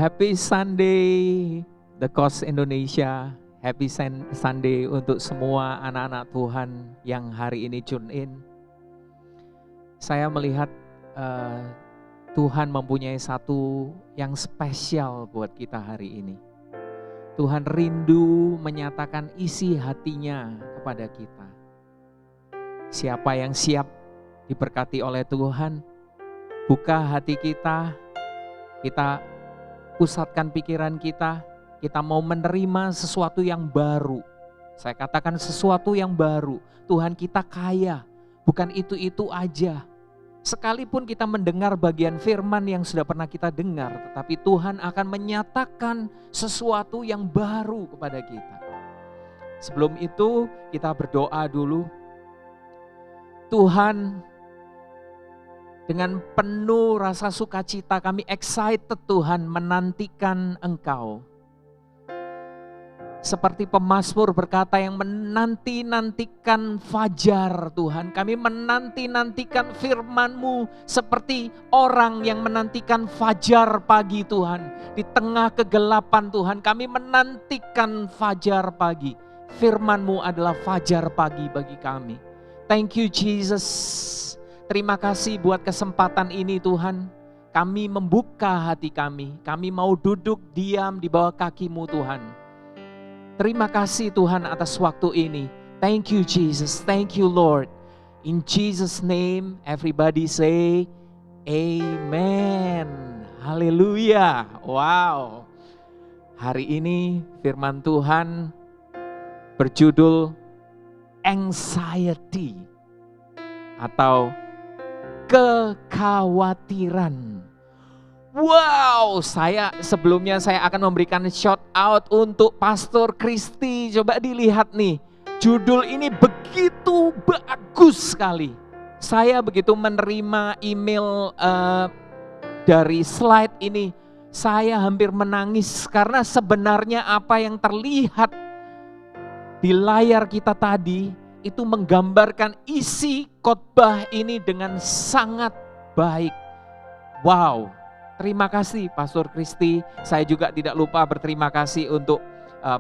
Happy Sunday, The Coast Indonesia. Happy Sunday untuk semua anak-anak Tuhan yang hari ini tune in. Saya melihat Tuhan mempunyai satu yang spesial buat kita hari ini. Tuhan rindu menyatakan isi hatinya kepada kita. Siapa yang siap diberkati oleh Tuhan, buka hati kita pusatkan pikiran kita mau menerima sesuatu yang baru. Saya katakan sesuatu yang baru. Tuhan kita kaya, bukan itu-itu aja. Sekalipun kita mendengar bagian firman yang sudah pernah kita dengar, tetapi Tuhan akan menyatakan sesuatu yang baru kepada kita. Sebelum itu kita berdoa dulu. Tuhan, dengan penuh rasa sukacita kami excited Tuhan menantikan Engkau. Seperti pemazmur berkata yang menanti-nantikan fajar Tuhan. Kami menanti-nantikan firman-Mu seperti orang yang menantikan fajar pagi Tuhan. Di tengah kegelapan Tuhan kami menantikan fajar pagi. Firman-Mu adalah fajar pagi bagi kami. Thank you Jesus. Terima kasih buat kesempatan ini Tuhan. Kami membuka hati kami. Kami mau duduk diam di bawah kaki-Mu Tuhan. Terima kasih Tuhan atas waktu ini. Thank you Jesus. Thank you Lord. In Jesus name everybody say amen. Haleluya. Wow. Hari ini firman Tuhan berjudul anxiety atau kekhawatiran. Wow, sebelumnya saya akan memberikan shout out untuk Pastor Kristi. Coba dilihat nih, judul ini begitu bagus sekali. Saya begitu menerima email dari slide ini, saya hampir menangis karena sebenarnya apa yang terlihat di layar kita tadi itu menggambarkan isi khotbah ini dengan sangat baik. Wow, terima kasih Pastor Kristi. Saya juga tidak lupa berterima kasih untuk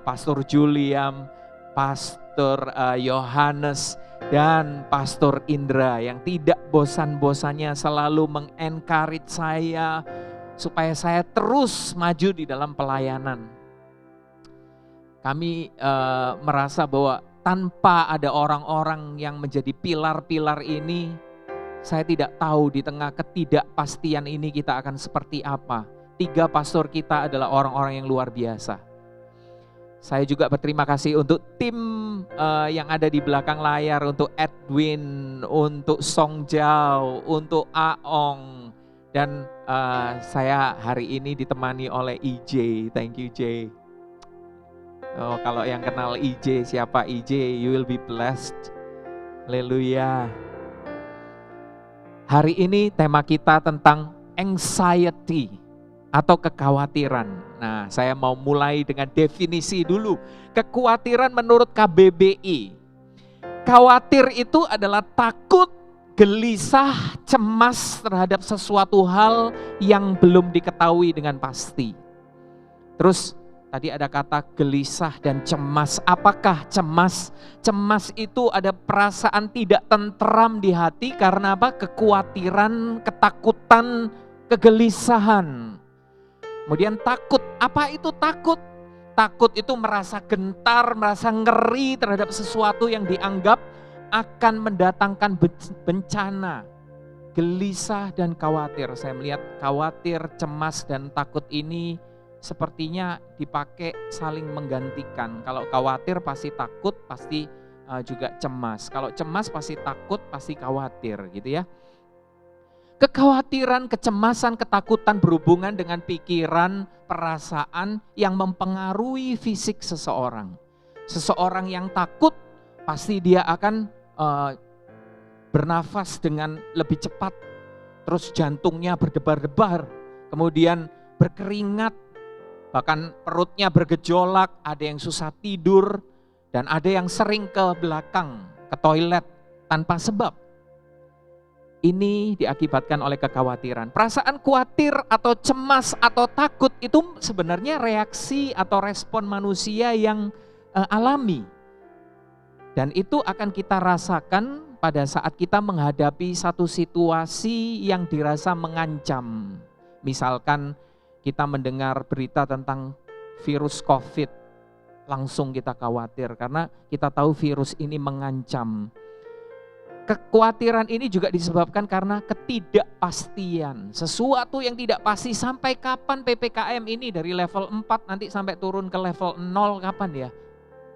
Pastor Juliam, Pastor Yohanes, dan Pastor Indra yang tidak bosan-bosannya selalu mengencourage saya supaya saya terus maju di dalam pelayanan. Kami merasa bahwa tanpa ada orang-orang yang menjadi pilar-pilar ini, saya tidak tahu di tengah ketidakpastian ini kita akan seperti apa. 3 pastor kita adalah orang-orang yang luar biasa. Saya juga berterima kasih untuk tim yang ada di belakang layar, untuk Edwin, untuk Song Jao, untuk Aong. Dan saya hari ini ditemani oleh EJ. Thank you J. Oh, kalau yang kenal IJ, siapa IJ, you will be blessed. Haleluya. Hari ini tema kita tentang anxiety atau kekhawatiran. Nah, saya mau mulai dengan definisi dulu. Kekhawatiran menurut KBBI. Khawatir itu adalah takut, gelisah, cemas terhadap sesuatu hal yang belum diketahui dengan pasti. Terus tadi ada kata gelisah dan cemas. Apakah cemas? Cemas itu ada perasaan tidak tentram di hati karena apa? Kekhawatiran, ketakutan, kegelisahan. Kemudian takut. Apa itu takut? Takut itu merasa gentar, merasa ngeri terhadap sesuatu yang dianggap akan mendatangkan bencana. Gelisah dan khawatir. Saya melihat khawatir, cemas, dan takut ini sepertinya dipakai saling menggantikan. Kalau khawatir pasti takut, pasti juga cemas. Kalau cemas pasti takut, pasti khawatir gitu ya. Kekhawatiran, kecemasan, ketakutan berhubungan dengan pikiran, perasaan yang mempengaruhi fisik seseorang. Seseorang yang takut pasti dia akan bernafas dengan lebih cepat. Terus jantungnya berdebar-debar, kemudian berkeringat, bahkan perutnya bergejolak, ada yang susah tidur, dan ada yang sering ke belakang, ke toilet tanpa sebab. ini diakibatkan oleh kekhawatiran. Perasaan khawatir atau cemas atau takut itu sebenarnya reaksi atau respon manusia yang alami. Dan itu akan kita rasakan pada saat kita menghadapi satu situasi yang dirasa mengancam. Misalkan kita mendengar berita tentang virus COVID, langsung kita khawatir karena kita tahu virus ini mengancam. Kekhawatiran ini juga disebabkan karena ketidakpastian. Sesuatu yang tidak pasti, sampai kapan PPKM ini dari level 4 nanti sampai turun ke level 0 kapan ya?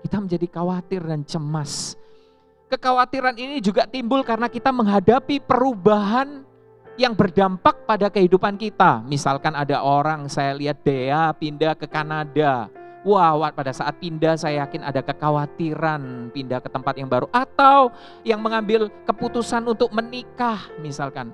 Kita menjadi khawatir dan cemas. Kekhawatiran ini juga timbul karena kita menghadapi perubahan yang berdampak pada kehidupan kita. Misalkan ada orang, saya lihat Dea pindah ke Kanada. Wah, pada saat pindah saya yakin ada kekhawatiran pindah ke tempat yang baru. Atau yang mengambil keputusan untuk menikah misalkan.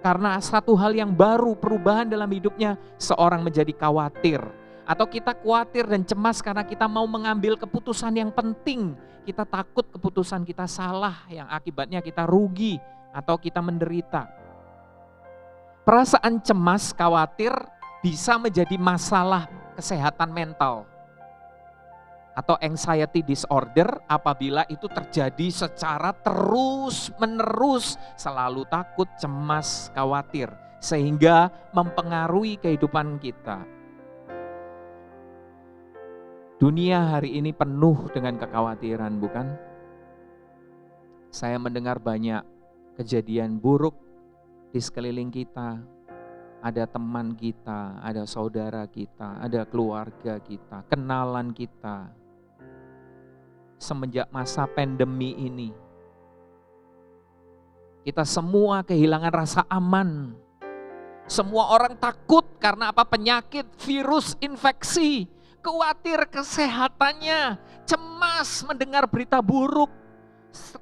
Karena satu hal yang baru, perubahan dalam hidupnya, seorang menjadi khawatir. Atau kita khawatir dan cemas karena kita mau mengambil keputusan yang penting. Kita takut keputusan kita salah yang akibatnya kita rugi atau kita menderita. Perasaan cemas, khawatir bisa menjadi masalah kesehatan mental atau anxiety disorder apabila itu terjadi secara terus-menerus, selalu takut, cemas, khawatir, sehingga mempengaruhi kehidupan kita. Dunia hari ini penuh dengan kekhawatiran, bukan? Saya mendengar banyak kejadian buruk di sekeliling kita. Ada teman kita, ada saudara kita, ada keluarga kita, kenalan kita. Semenjak masa pandemi ini, kita semua kehilangan rasa aman. Semua orang takut karena apa? Penyakit, virus, infeksi, khawatir kesehatannya, cemas mendengar berita buruk.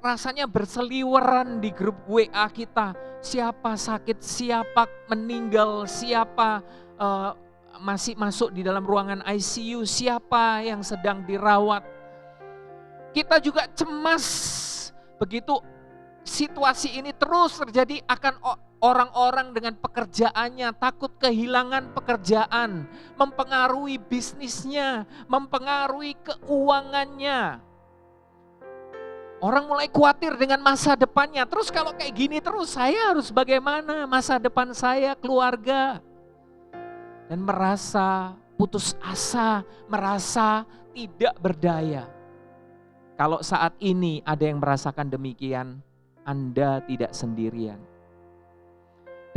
Rasanya berseliweran di grup WA kita. Siapa sakit, siapa meninggal, siapa masih masuk di dalam ruangan ICU, siapa yang sedang dirawat. Kita juga cemas begitu situasi ini terus terjadi akan orang-orang dengan pekerjaannya, takut kehilangan pekerjaan, mempengaruhi bisnisnya, mempengaruhi keuangannya. Orang mulai khawatir dengan masa depannya. Terus kalau kayak gini terus, saya harus bagaimana masa depan saya, keluarga? Dan merasa putus asa, merasa tidak berdaya. Kalau saat ini ada yang merasakan demikian, Anda tidak sendirian.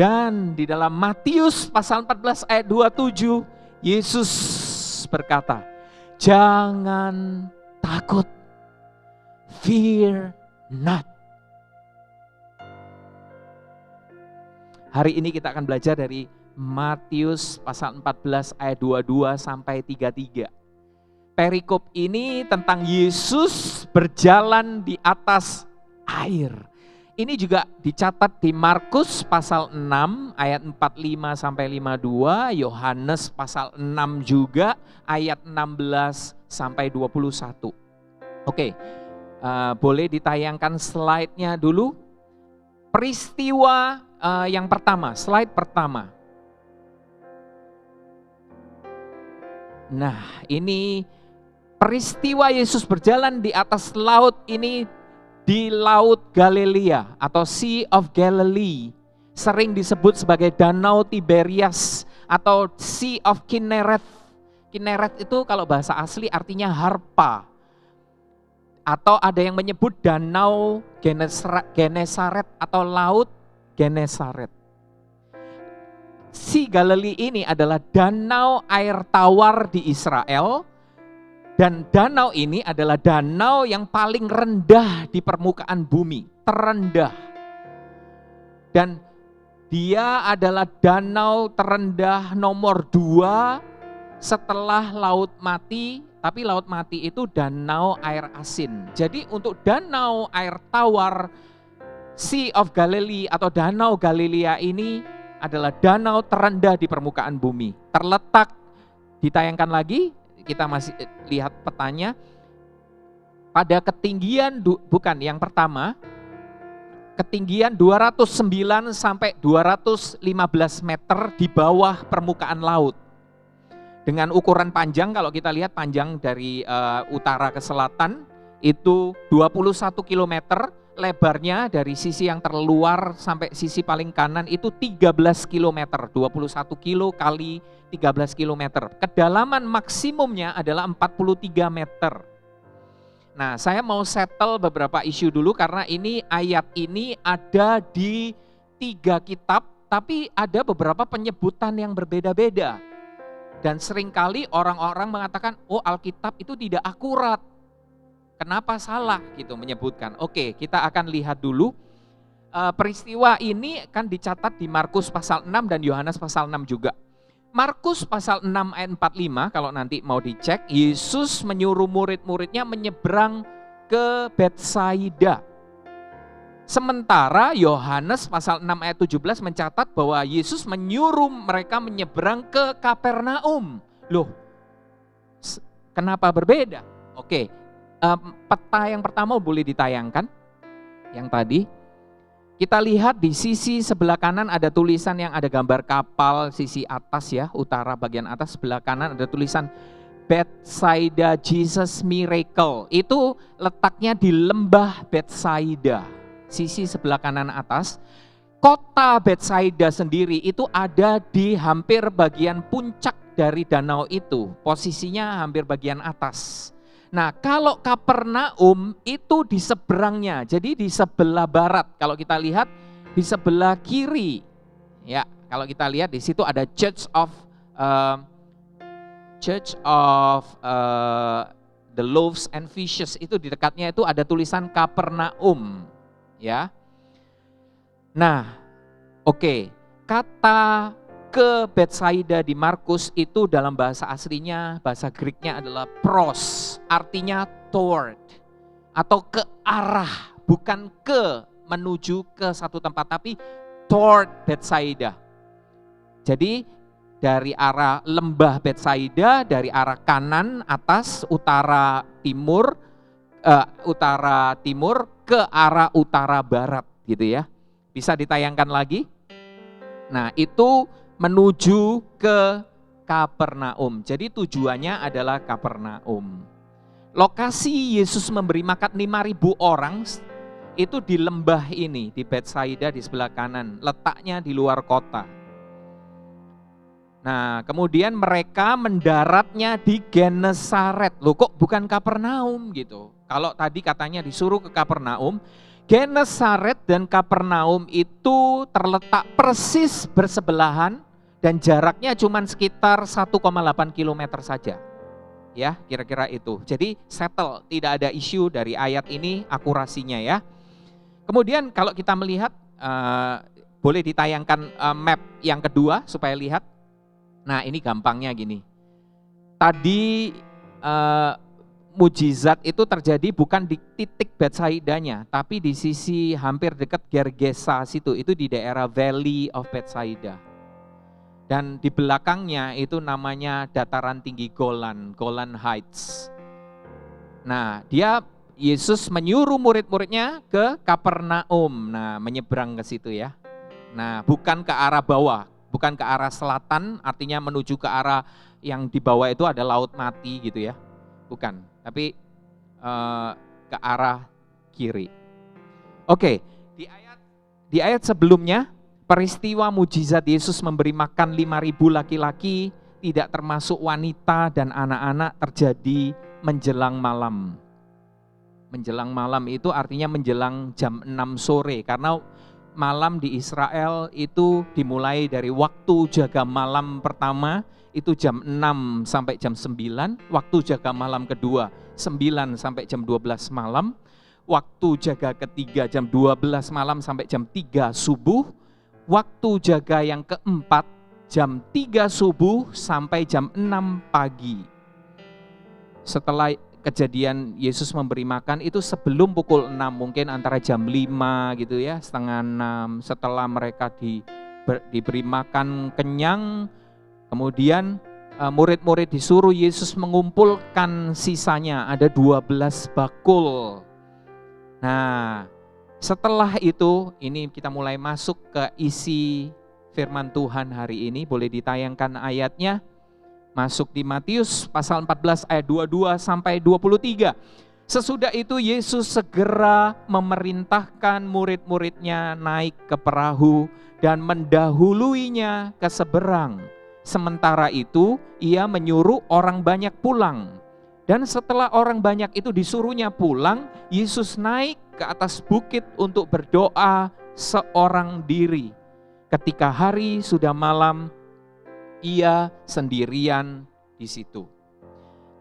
Dan di dalam Matius pasal 14 ayat 27, Yesus berkata, jangan takut. Fear not. Hari ini kita akan belajar dari Matius pasal 14 ayat 22 sampai 33. Perikop ini tentang Yesus berjalan di atas air. Ini juga dicatat di Markus pasal 6 ayat 45 sampai 52, Yohanes pasal 6 juga ayat 16 sampai 21. Oke. Boleh ditayangkan slide-nya dulu. Peristiwa yang pertama, slide pertama. Nah, ini peristiwa Yesus berjalan di atas laut ini di Laut Galilea atau Sea of Galilee. Sering disebut sebagai Danau Tiberias atau Sea of Kinneret. Kinneret itu kalau bahasa asli artinya harpa. Atau ada yang menyebut Danau Genesaret atau Laut Genesaret. Sea Galilee ini adalah danau air tawar di Israel. Dan danau ini adalah danau yang paling rendah di permukaan bumi. Terendah. Dan dia adalah danau terendah nomor 2 setelah Laut Mati. Tapi Laut Mati itu danau air asin. Jadi untuk danau air tawar Sea of Galilee atau Danau Galilea ini adalah danau terendah di permukaan bumi. Terletak, ditayangkan lagi, kita masih lihat petanya. Pada ketinggian, bukan yang pertama, ketinggian 209 sampai 215 meter di bawah permukaan laut. Dengan ukuran panjang, kalau kita lihat panjang dari utara ke selatan itu 21 km, lebarnya dari sisi yang terluar sampai sisi paling kanan itu 13 km, 21 kilo kali 13 km. Kedalaman maksimumnya adalah 43 meter. Nah, saya mau settle beberapa isu dulu karena ini ayat ini ada di 3 kitab, tapi ada beberapa penyebutan yang berbeda-beda. Dan seringkali orang-orang mengatakan, oh Alkitab itu tidak akurat. Kenapa salah gitu menyebutkan? Oke, kita akan lihat dulu. Peristiwa ini kan dicatat di Markus pasal 6 dan Yohanes pasal 6 juga. Markus pasal 6 ayat 45, kalau nanti mau dicek, Yesus menyuruh murid-muridnya menyeberang ke Betsaida. Sementara Yohanes pasal 6 ayat 17 mencatat bahwa Yesus menyuruh mereka menyeberang ke Kapernaum. Loh, kenapa berbeda? Oke, peta yang pertama boleh ditayangkan, yang tadi. Kita lihat di sisi sebelah kanan ada tulisan yang ada gambar kapal, sisi atas ya, utara bagian atas, sebelah kanan ada tulisan Betsaida Jesus Miracle. Itu letaknya di lembah Betsaida, sisi sebelah kanan atas. Kota Betsaida sendiri itu ada di hampir bagian puncak dari danau itu, posisinya hampir bagian atas. Nah, kalau Kapernaum itu di seberangnya, jadi di sebelah barat. Kalau kita lihat di sebelah kiri, ya, kalau kita lihat di situ ada Church of the Loaves and Fishes, itu di dekatnya itu ada tulisan Kapernaum, ya. Nah, oke, kata ke Betsaida di Markus itu dalam bahasa aslinya, bahasa Greeknya adalah pros, artinya toward atau ke arah, bukan ke menuju ke satu tempat, tapi toward Betsaida. Jadi dari arah lembah Betsaida, dari arah kanan atas utara timur ke arah utara barat gitu ya. Bisa ditayangkan lagi. Nah, itu menuju ke Kapernaum. Jadi tujuannya adalah Kapernaum. Lokasi Yesus memberi makan 5.000 orang itu di lembah ini, di Betsaida di sebelah kanan. Letaknya di luar kota. Nah, kemudian mereka mendaratnya di Genesaret. Loh, kok bukan Kapernaum gitu? Kalau tadi katanya disuruh ke Kapernaum, Genesaret dan Kapernaum itu terletak persis bersebelahan dan jaraknya cuma sekitar 1,8 km saja. Ya, kira-kira itu. Jadi settle, tidak ada isu dari ayat ini akurasinya ya. Kemudian kalau kita melihat, boleh ditayangkan map yang kedua supaya lihat. Nah, ini gampangnya gini. Tadi mujizat itu terjadi bukan di titik Betsaidanya, tapi di sisi hampir dekat Gergesa situ, itu di daerah Valley of Betsaida. Dan di belakangnya itu namanya dataran tinggi Golan, Golan Heights. Nah, Yesus menyuruh murid-muridnya ke Kapernaum, nah menyeberang ke situ ya. Nah, bukan ke arah bawah, bukan ke arah selatan, artinya menuju ke arah yang di bawah itu ada laut mati gitu ya. Bukan, tapi ke arah kiri. Oke, di ayat sebelumnya, peristiwa mujizat Yesus memberi makan 5.000 laki-laki, tidak termasuk wanita dan anak-anak, terjadi menjelang malam. Menjelang malam itu artinya menjelang jam 6 sore, karena malam di Israel itu dimulai dari waktu jaga malam pertama, itu jam 6 sampai jam 9, waktu jaga malam kedua 9 sampai jam 12 malam, waktu jaga ketiga jam 12 malam sampai jam 3 subuh, waktu jaga yang keempat jam 3 subuh sampai jam 6 pagi. Setelah kejadian Yesus memberi makan itu sebelum pukul 6, mungkin antara jam 5 gitu ya, setengah 6, setelah mereka diberi makan kenyang, kemudian murid-murid disuruh Yesus mengumpulkan sisanya, ada 12 bakul. Nah, Setelah itu, ini kita mulai masuk ke isi firman Tuhan hari ini. Boleh ditayangkan ayatnya. Masuk di Matius pasal 14 ayat 22 sampai 23. Sesudah itu Yesus segera memerintahkan murid-muridnya naik ke perahu dan mendahuluinya ke seberang. Sementara itu ia menyuruh orang banyak pulang. Dan setelah orang banyak itu disuruhnya pulang, Yesus naik ke atas bukit untuk berdoa seorang diri. Ketika hari sudah malam, ia sendirian di situ.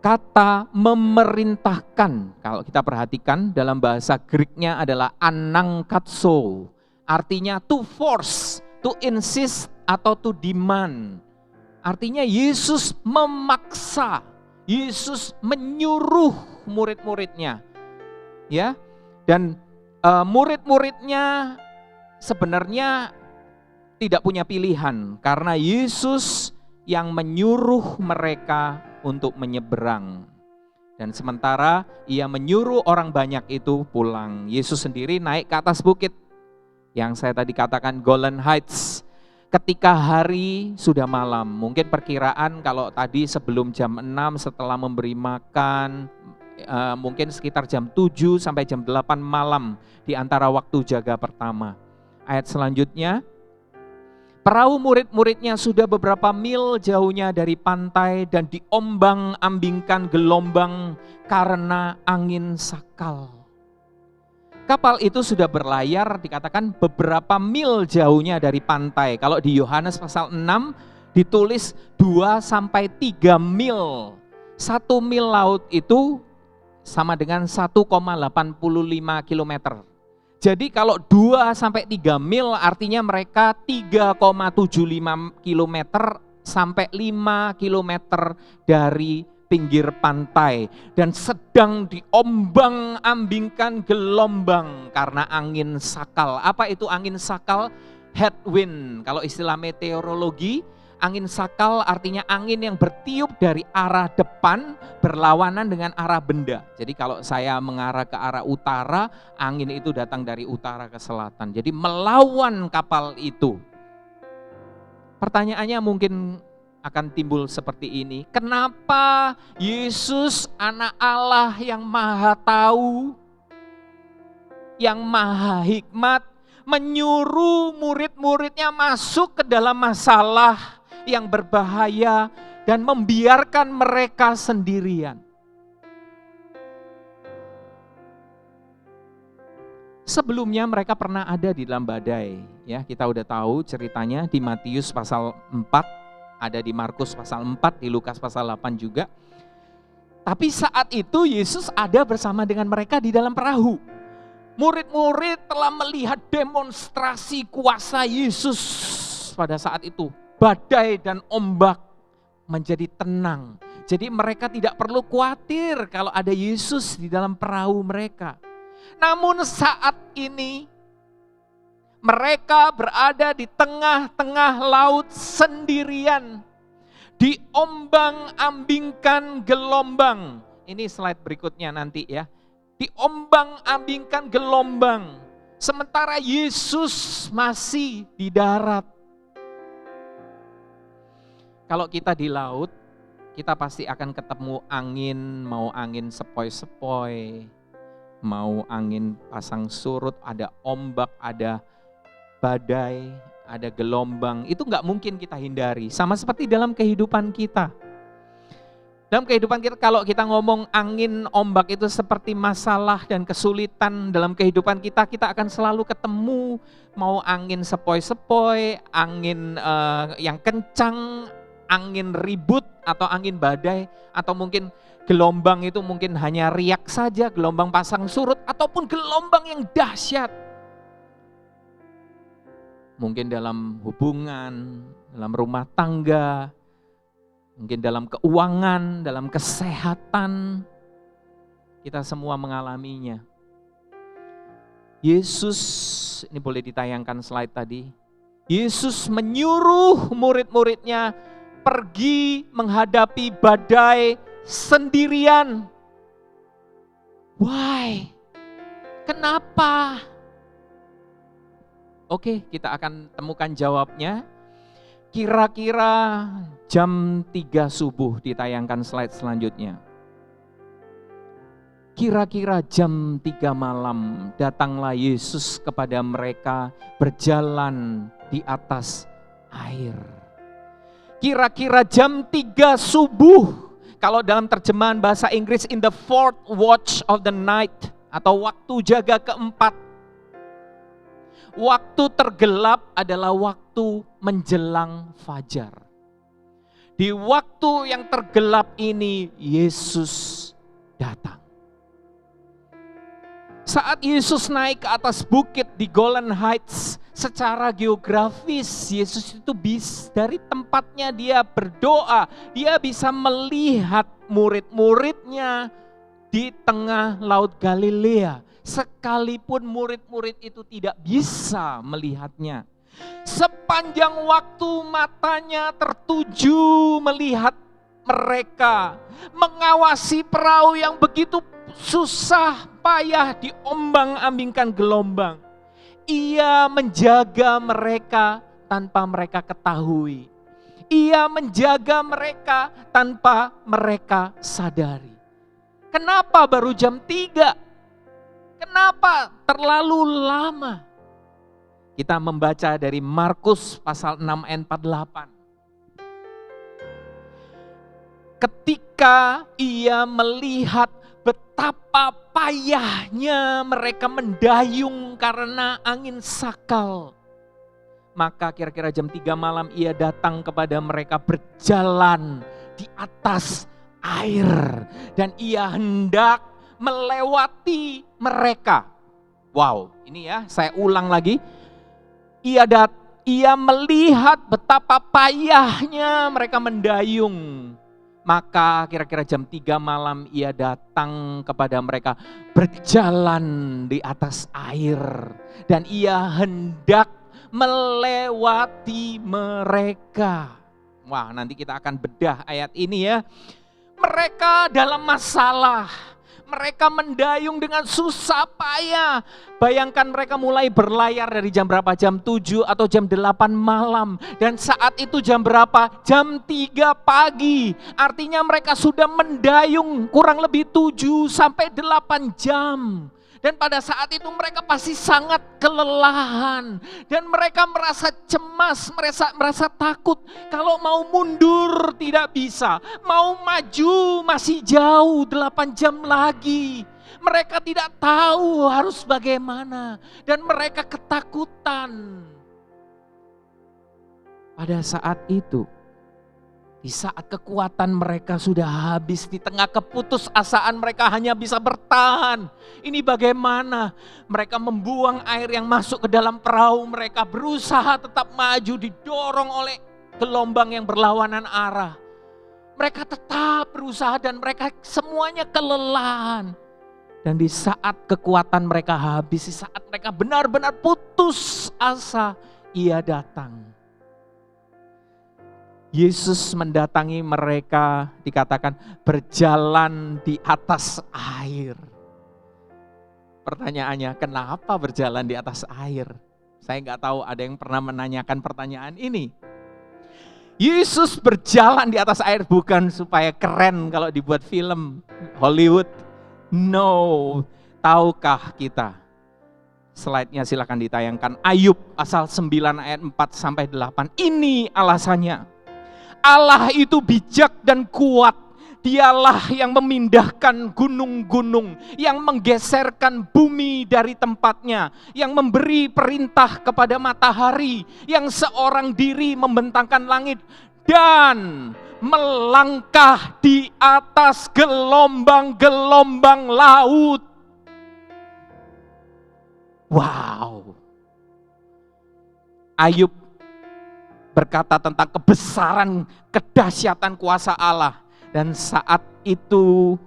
Kata memerintahkan, kalau kita perhatikan dalam bahasa Greek-nya adalah anangkatso. Artinya to force, to insist, atau to demand. Artinya Yesus memaksa, Yesus menyuruh murid-muridnya. Ya, dan murid-muridnya sebenarnya tidak punya pilihan karena Yesus yang menyuruh mereka untuk menyeberang. Dan sementara ia menyuruh orang banyak itu pulang, Yesus sendiri naik ke atas bukit yang saya tadi katakan Golan Heights. Ketika hari sudah malam, mungkin perkiraan kalau tadi sebelum jam 6 setelah memberi makan, mungkin sekitar jam 7 sampai jam 8 malam di antara waktu jaga pertama. Ayat selanjutnya, perahu murid-muridnya sudah beberapa mil jauhnya dari pantai dan diombang-ambingkan gelombang karena angin sakal. Kapal itu sudah berlayar dikatakan beberapa mil jauhnya dari pantai. Kalau di Yohanes pasal 6 ditulis 2-3 mil. 1 mil laut itu sama dengan 1,85 kilometer. Jadi kalau 2-3 mil artinya mereka 3,75 kilometer sampai 5 kilometer dari pinggir pantai. Dan sedang diombang-ambingkan gelombang karena angin sakal. Apa itu angin sakal? Headwind. Kalau istilah meteorologi, angin sakal artinya angin yang bertiup dari arah depan berlawanan dengan arah benda. Jadi kalau saya mengarah ke arah utara, angin itu datang dari utara ke selatan. Jadi melawan kapal itu. Pertanyaannya mungkin akan timbul seperti ini. Kenapa Yesus anak Allah yang maha tahu, yang maha hikmat, menyuruh murid-muridnya masuk ke dalam masalah yang berbahaya dan membiarkan mereka sendirian? Sebelumnya mereka pernah ada di dalam badai. Ya, kita udah tahu ceritanya di Matius pasal 4, ada di Markus pasal 4, di Lukas pasal 8 juga. Tapi saat itu Yesus ada bersama dengan mereka di dalam perahu. Murid-murid telah melihat demonstrasi kuasa Yesus pada saat itu. Badai dan ombak menjadi tenang. Jadi mereka tidak perlu khawatir kalau ada Yesus di dalam perahu mereka. Namun saat ini mereka berada di tengah-tengah laut sendirian. Diombang-ambingkan gelombang. Ini slide berikutnya nanti ya. Diombang-ambingkan gelombang. Sementara Yesus masih di darat. Kalau kita di laut, kita pasti akan ketemu angin, mau angin sepoi-sepoi, mau angin pasang surut, ada ombak, ada badai, ada gelombang. Itu nggak mungkin kita hindari. Sama seperti dalam kehidupan kita. Dalam kehidupan kita, kalau kita ngomong angin, ombak itu seperti masalah dan kesulitan dalam kehidupan kita, kita akan selalu ketemu. Mau angin sepoi-sepoi, angin yang kencang, angin ribut atau angin badai, atau mungkin gelombang itu mungkin hanya riak saja, gelombang pasang surut, ataupun gelombang yang dahsyat. Mungkin dalam hubungan, dalam rumah tangga, mungkin dalam keuangan, dalam kesehatan, kita semua mengalaminya. Yesus, ini boleh ditayangkan slide tadi. Yesus menyuruh murid-muridnya pergi menghadapi badai sendirian. Why? Kenapa? Oke, kita akan temukan jawabnya. Kira-kira jam 3 subuh, ditayangkan slide selanjutnya. Kira-kira jam 3 malam datanglah Yesus kepada mereka berjalan di atas air. Kira-kira jam 3 subuh, kalau dalam terjemahan bahasa Inggris in the fourth watch of the night, atau waktu jaga keempat. Waktu tergelap adalah waktu menjelang fajar. Di waktu yang tergelap ini Yesus datang. Saat Yesus naik ke atas bukit di Golden Heights, secara geografis Yesus itu dari tempatnya dia berdoa, dia bisa melihat murid-muridnya di tengah Laut Galilea. Sekalipun murid-murid itu tidak bisa melihatnya. Sepanjang waktu matanya tertuju melihat mereka, mengawasi perahu yang begitu susah payah diombang-ambingkan gelombang. Ia menjaga mereka tanpa mereka ketahui. Ia menjaga mereka tanpa mereka sadari. Kenapa baru jam 3? Kenapa terlalu lama? Kita membaca dari Markus pasal 6 ayat 48. Ketika ia melihat betapa payahnya mereka mendayung karena angin sakal, maka kira-kira jam 3 malam ia datang kepada mereka berjalan di atas air. Dan ia hendak melewati mereka. Wow, ini ya saya ulang lagi. Ia melihat betapa payahnya mereka mendayung. Maka kira-kira jam 3 malam ia datang kepada mereka berjalan di atas air. Dan ia hendak melewati mereka. Wah, nanti kita akan bedah ayat ini ya. Mereka dalam masalah. Mereka mendayung dengan susah payah. Bayangkan mereka mulai berlayar dari jam berapa? Jam 7 atau jam 8 malam. Dan saat itu jam berapa? Jam 3 pagi. Artinya mereka sudah mendayung kurang lebih 7 sampai 8 jam. Dan pada saat itu mereka pasti sangat kelelahan. Dan mereka merasa cemas, merasa takut. Kalau mau mundur tidak bisa. Mau maju masih jauh 8 jam lagi. Mereka tidak tahu harus bagaimana. Dan mereka ketakutan. Pada saat itu, di saat kekuatan mereka sudah habis, di tengah keputusasaan mereka hanya bisa bertahan. Ini bagaimana? Mereka membuang air yang masuk ke dalam perahu mereka, berusaha tetap maju, didorong oleh gelombang yang berlawanan arah. Mereka tetap berusaha dan mereka semuanya kelelahan. Dan di saat kekuatan mereka habis, di saat mereka benar-benar putus asa, ia datang. Yesus mendatangi mereka, dikatakan berjalan di atas air. Pertanyaannya, kenapa berjalan di atas air? Saya nggak tahu ada yang pernah menanyakan pertanyaan ini. Yesus berjalan di atas air bukan supaya keren kalau dibuat film Hollywood. No, tahukah kita? Slide-nya silakan ditayangkan. Ayub pasal 9 ayat 4 sampai 8. Ini alasannya. Allah itu bijak dan kuat. Dialah yang memindahkan gunung-gunung, yang menggeserkan bumi dari tempatnya, yang memberi perintah kepada matahari, yang seorang diri membentangkan langit dan melangkah di atas gelombang-gelombang laut. Wow. Ayub berkata tentang kebesaran, kedahsyatan kuasa Allah. Dan saat itu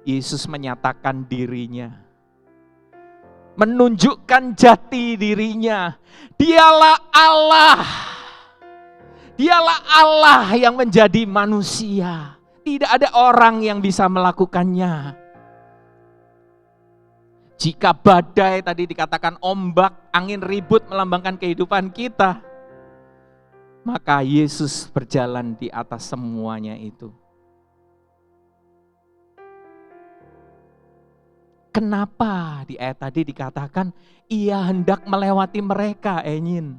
Yesus menyatakan dirinya. Menunjukkan jati dirinya. Dialah Allah. Dialah Allah yang menjadi manusia. Tidak ada orang yang bisa melakukannya. Jika badai tadi dikatakan ombak, angin ribut melambangkan kehidupan kita, maka Yesus berjalan di atas semuanya itu. Kenapa di ayat tadi dikatakan ia hendak melewati mereka, Enyin?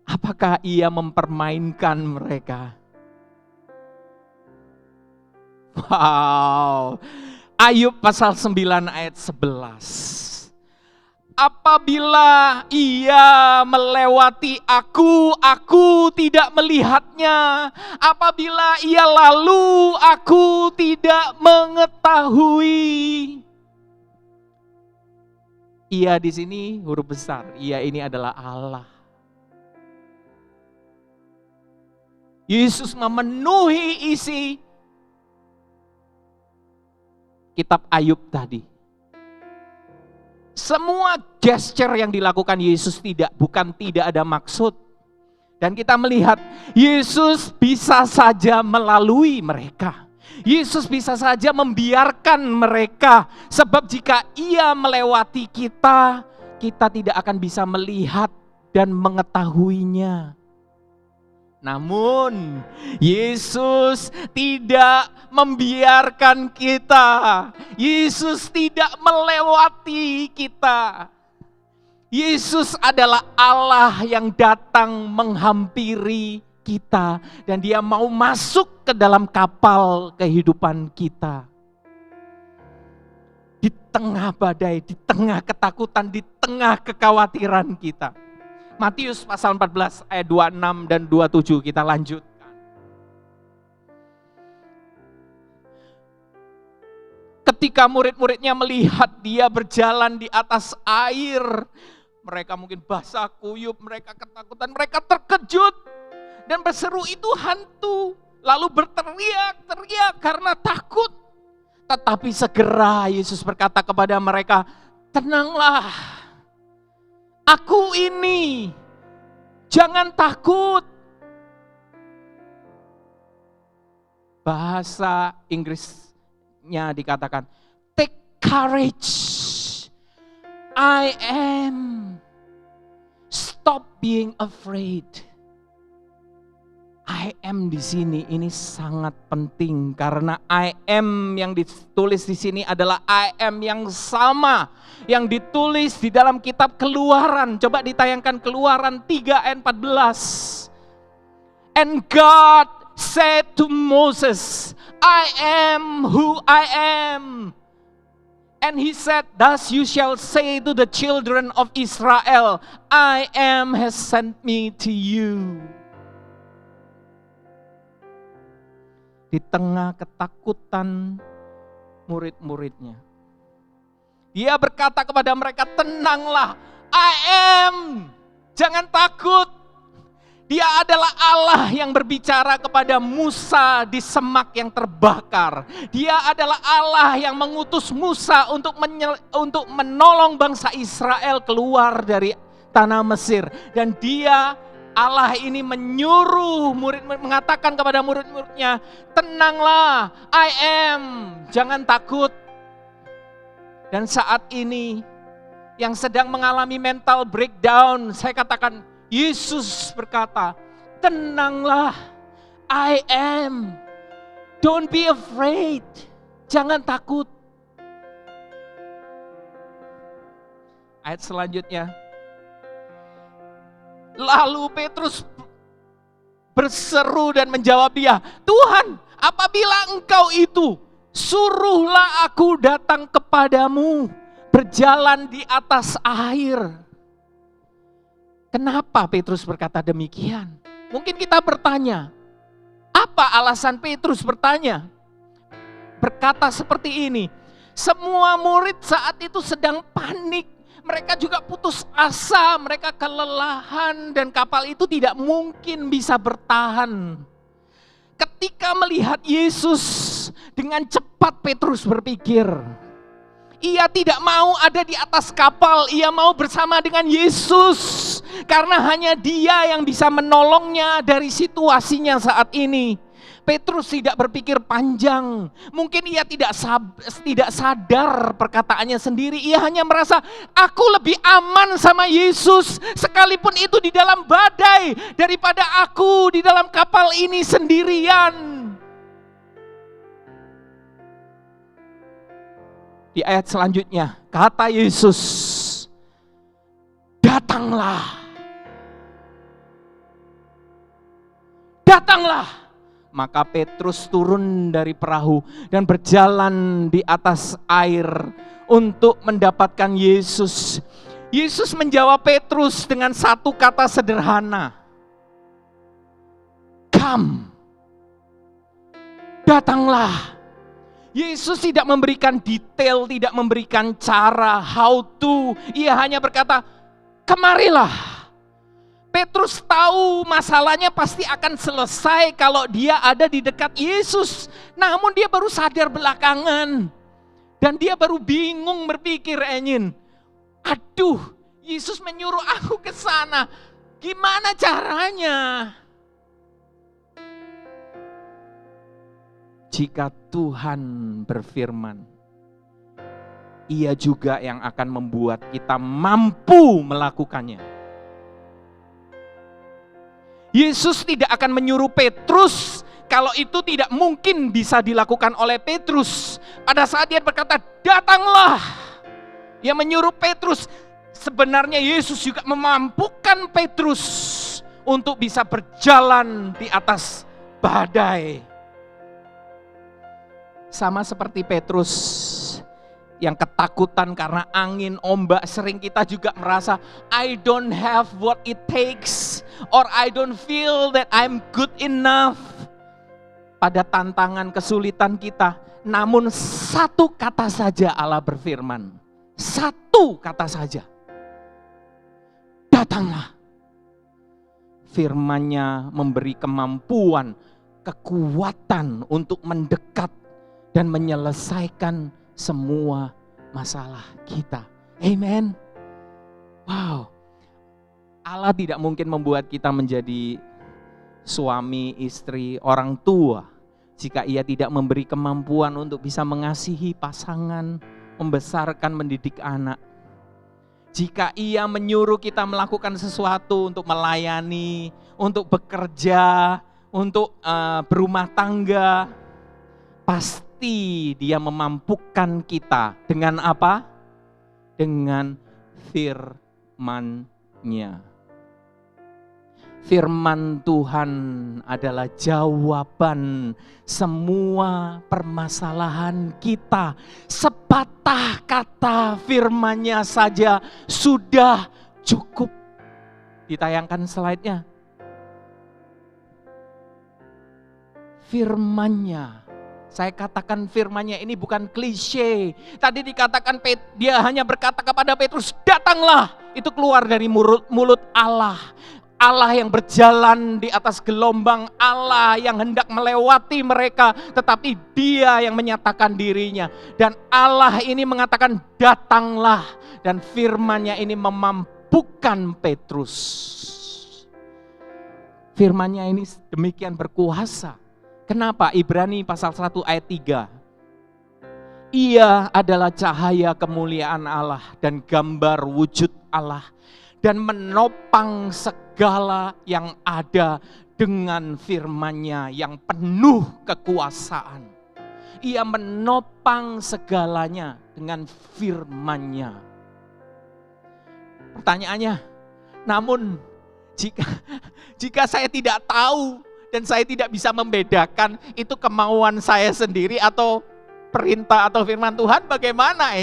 Apakah ia mempermainkan mereka? Wow. Ayub pasal 9 ayat 11. Apabila ia melewati aku tidak melihatnya. Apabila ia lalu, aku tidak mengetahui. Ia di sini huruf besar. Ia ini adalah Allah. Yesus memenuhi isi kitab Ayub tadi. Semua gesture yang dilakukan Yesus bukan tidak ada maksud. Dan kita melihat Yesus bisa saja melalui mereka. Yesus bisa saja membiarkan mereka. Sebab jika ia melewati kita, kita tidak akan bisa melihat dan mengetahuinya. Namun Yesus tidak membiarkan kita. Yesus tidak melewati kita. Yesus adalah Allah yang datang menghampiri kita. Dan dia mau masuk ke dalam kapal kehidupan kita. Di tengah badai, di tengah ketakutan, di tengah kekhawatiran kita. Matius pasal 14 ayat 26 dan 27 kita lanjutkan. Ketika murid-muridnya melihat dia berjalan di atas air, mereka mungkin basah kuyup, mereka ketakutan, mereka terkejut dan berseru, itu hantu. Lalu berteriak-teriak karena takut. Tetapi segera Yesus berkata kepada mereka, tenanglah. Aku ini, jangan takut. Bahasa Inggrisnya dikatakan, take courage, I am, stop being afraid. I am di sini ini sangat penting karena I am yang ditulis di sini adalah I am yang sama yang ditulis di dalam kitab Keluaran. Coba ditayangkan Keluaran 3 ayat 14. And God said to Moses, I am who I am. And he said, thus you shall say to the children of Israel, I am has sent me to you. Di tengah ketakutan murid-muridnya, dia berkata kepada mereka, tenanglah, I am, jangan takut. Dia adalah Allah yang berbicara kepada Musa di semak yang terbakar. Dia adalah Allah yang mengutus Musa untuk menolong bangsa Israel keluar dari tanah Mesir. Dan dia, Allah ini menyuruh mengatakan kepada murid-muridnya, tenanglah, I am, jangan takut. Dan saat ini yang sedang mengalami mental breakdown, saya katakan, Yesus berkata, tenanglah, I am, don't be afraid, jangan takut. Ayat selanjutnya, lalu Petrus berseru dan menjawab dia, Tuhan, apabila engkau itu, suruhlah aku datang kepadamu, berjalan di atas air. Kenapa Petrus berkata demikian? Mungkin kita bertanya, apa alasan Petrus berkata seperti ini? Semua murid saat itu sedang panik. Mereka juga putus asa, mereka kelelahan dan kapal itu tidak mungkin bisa bertahan. Ketika melihat Yesus, dengan cepat Petrus berpikir, ia tidak mau ada di atas kapal, ia mau bersama dengan Yesus. Karena hanya dia yang bisa menolongnya dari situasinya saat ini. Petrus tidak berpikir panjang. Mungkin ia tidak sadar perkataannya sendiri. Ia hanya merasa, aku lebih aman sama Yesus sekalipun itu di dalam badai daripada aku di dalam kapal ini sendirian. Di ayat selanjutnya, kata Yesus, datanglah. Datanglah. Maka Petrus turun dari perahu dan berjalan di atas air untuk mendapatkan Yesus. Yesus menjawab Petrus dengan satu kata sederhana. Come. Datanglah. Yesus tidak memberikan detail, tidak memberikan cara, how to. Ia hanya berkata, kemarilah. Petrus tahu masalahnya pasti akan selesai kalau dia ada di dekat Yesus. Namun dia baru sadar belakangan. Dan dia baru bingung berpikir, aduh, Yesus menyuruh aku ke sana. Gimana caranya? Jika Tuhan berfirman, Ia juga yang akan membuat kita mampu melakukannya. Yesus tidak akan menyuruh Petrus kalau itu tidak mungkin bisa dilakukan oleh Petrus. Pada saat dia berkata, datanglah. Dia menyuruh Petrus. Sebenarnya Yesus juga memampukan Petrus untuk bisa berjalan di atas badai. Sama seperti Petrus yang ketakutan karena angin, ombak, sering kita juga merasa I don't have what it takes or I don't feel that I'm good enough. Pada tantangan kesulitan kita, namun satu kata saja Allah berfirman, satu kata saja, datanglah. Firman-Nya memberi kemampuan, kekuatan untuk mendekat dan menyelesaikan semua masalah kita. Amen. Wow. Allah tidak mungkin membuat kita menjadi suami, istri, orang tua jika Ia tidak memberi kemampuan untuk bisa mengasihi pasangan, membesarkan, mendidik anak. Jika Ia menyuruh kita melakukan sesuatu untuk melayani, untuk bekerja, untuk berumah tangga, pasti Dia memampukan kita dengan apa? Dengan firman-Nya. Firman Tuhan adalah jawaban semua permasalahan kita. Sepatah kata firman-Nya saja sudah cukup. Ditayangkan slide-nya. Firman-Nya. Saya katakan firman-Nya ini bukan klise. Tadi dikatakan dia hanya berkata kepada Petrus, datanglah. Itu keluar dari mulut Allah. Allah yang berjalan di atas gelombang, Allah yang hendak melewati mereka, tetapi Dia yang menyatakan dirinya. Dan Allah ini mengatakan datanglah, dan firman-Nya ini memampukan Petrus. Firman-Nya ini demikian berkuasa. Kenapa? Ibrani pasal 1 ayat 3. Ia adalah cahaya kemuliaan Allah dan gambar wujud Allah, dan menopang segala yang ada dengan firman-Nya yang penuh kekuasaan. Ia menopang segalanya dengan firman-Nya. Pertanyaannya, namun jika saya tidak tahu dan saya tidak bisa membedakan itu kemauan saya sendiri atau perintah atau firman Tuhan, bagaimana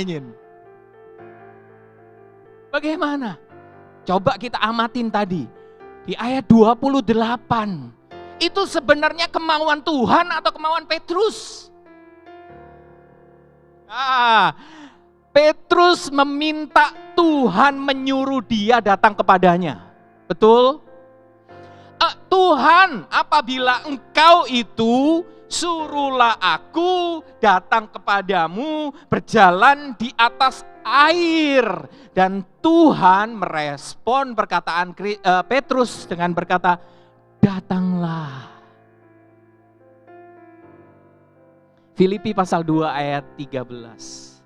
Bagaimana? Coba kita amatin tadi. Di ayat 28. Itu sebenarnya kemauan Tuhan atau kemauan Petrus? Petrus meminta Tuhan menyuruh dia datang kepadanya. Betul? Tuhan, apabila Engkau itu, suruhlah aku datang kepadamu berjalan di atas air. Dan Tuhan merespon perkataan Petrus dengan berkata, datanglah. Filipi pasal 2 ayat 13.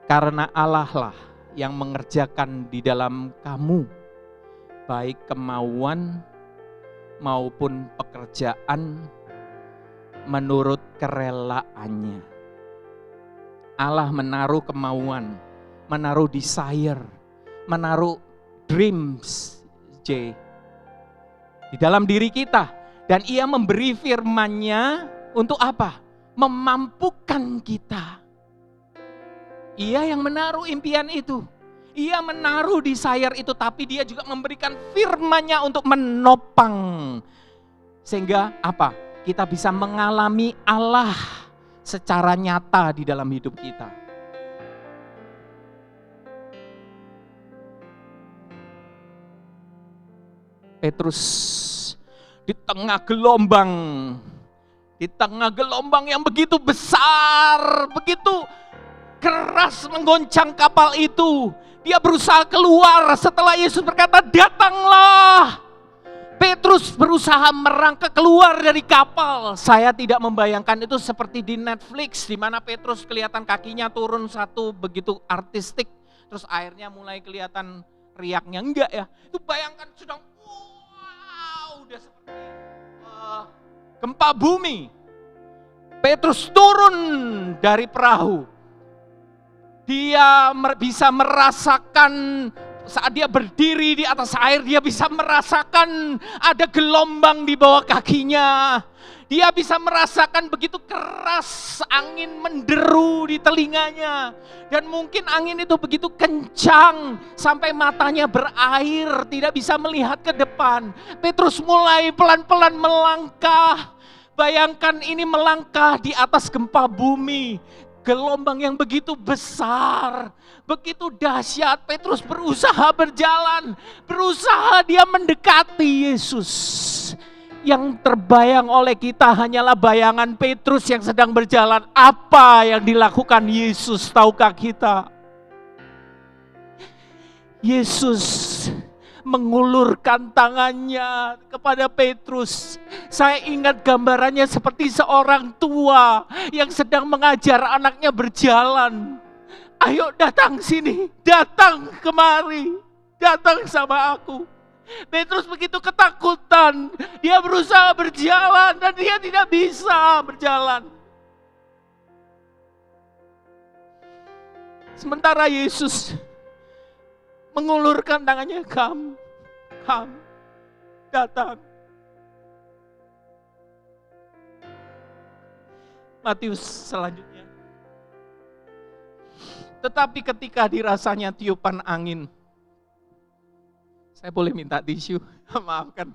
Karena Allah lah yang mengerjakan di dalam kamu baik kemauan maupun pekerjaan menurut kerelaannya. Allah menaruh kemauan, menaruh desire, menaruh dreams di dalam diri kita. Dan Ia memberi firman-Nya untuk apa? Memampukan kita. Ia yang menaruh impian itu. Ia menaruh desire itu, tapi Dia juga memberikan firman-Nya untuk menopang. Sehingga apa? Kita bisa mengalami Allah secara nyata di dalam hidup kita. Petrus di tengah gelombang yang begitu besar, begitu keras menggoncang kapal itu, dia berusaha keluar setelah Yesus berkata, "Datanglah." Petrus berusaha merangkak keluar dari kapal. Saya tidak membayangkan itu seperti di Netflix, di mana Petrus kelihatan kakinya turun satu begitu artistik, terus airnya mulai kelihatan riaknya. Enggak ya, itu bayangkan sedang udah seperti gempa bumi. Petrus turun dari perahu. Dia bisa merasakan saat dia berdiri di atas air, dia bisa merasakan ada gelombang di bawah kakinya. Dia bisa merasakan begitu keras angin menderu di telinganya. Dan mungkin angin itu begitu kencang sampai matanya berair, tidak bisa melihat ke depan. Petrus mulai pelan-pelan melangkah. Bayangkan ini melangkah di atas gempa bumi. Gelombang yang begitu besar, begitu dahsyat. Petrus berusaha berjalan, berusaha dia mendekati Yesus. Yang terbayang oleh kita hanyalah bayangan Petrus yang sedang berjalan. Apa yang dilakukan Yesus, tahukah kita? Yesus mengulurkan tangannya kepada Petrus. Saya ingat gambarannya seperti seorang tua yang sedang mengajar anaknya berjalan. Ayo datang sini, datang kemari, datang sama aku. Petrus begitu ketakutan, dia berusaha berjalan dan dia tidak bisa berjalan. Sementara Yesus mengulurkan tangannya, come, datang. Matius selanjutnya. Tetapi ketika dirasanya tiupan angin, saya boleh minta tisu? Maafkan,